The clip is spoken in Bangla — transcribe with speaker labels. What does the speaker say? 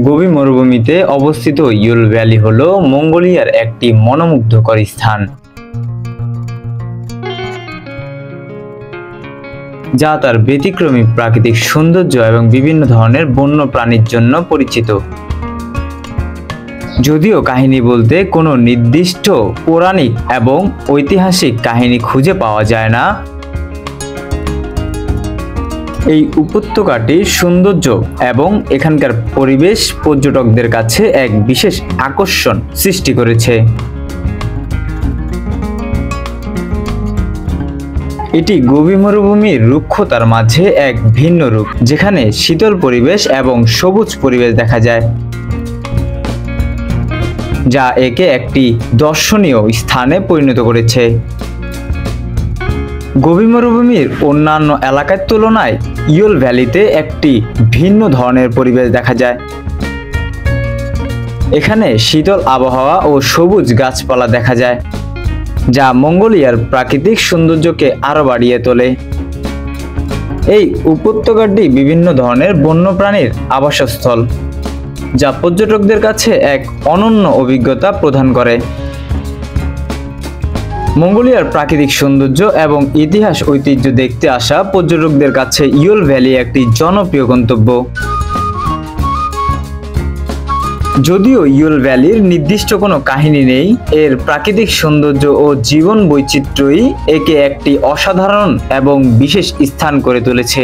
Speaker 1: গোবি মরুভূমিতে অবস্থিত ইয়ল ভ্যালি হলো মঙ্গোলিয়ার একটি মনোমুগ্ধকর স্থান, যা তার ব্যতিক্রমী প্রাকৃতিক সৌন্দর্য এবং বিভিন্ন ধরনের বন্য প্রাণীর জন্য পরিচিত। যদিও কাহিনী বলতে কোনো নির্দিষ্ট পৌরাণিক এবং ঐতিহাসিক কাহিনী খুঁজে পাওয়া যায় না, এই উপত্যকাটির সৌন্দর্য এবং এখানকার পরিবেশ পর্যটকদের কাছে এক বিশেষ আকর্ষণ সৃষ্টি করেছে। এটি গোবি মরুভূমির রুক্ষতার মাঝে এক ভিন্ন রূপ, যেখানে শীতল পরিবেশ এবং সবুজ পরিবেশ দেখা যায়, যা একে একটি দর্শনীয় স্থানে পরিণত করেছে। গোবি মরুভূমির অন্যান্য এলাকার তুলনায় ইয়ল ভ্যালিতে একটি ভিন্ন ধরনের পরিবেশ দেখা যায়। এখানে শীতল আবহাওয়া ও সবুজ গাছপালা দেখা যায়, যা মঙ্গোলিয়ার প্রাকৃতিক সৌন্দর্যকে আরো বাড়িয়ে তোলে। এই উপত্যকাটি বিভিন্ন ধরনের বন্যপ্রাণীর আবাসস্থল, যা পর্যটকদের কাছে এক অনন্য অভিজ্ঞতা প্রদান করে। মঙ্গোলিয়ার প্রাকৃতিক সৌন্দর্য এবং ইতিহাস ঐতিহ্য দেখতে আসা পর্যটকদের কাছে ইয়ল ভ্যালি একটি জনপ্রিয় গন্তব্য। যদিও ইয়ল ভ্যালির নির্দিষ্ট কোনো কাহিনী নেই, এর প্রাকৃতিক সৌন্দর্য ও জীবন বৈচিত্র্যই একে একটি অসাধারণ এবং বিশেষ স্থান করে তুলেছে।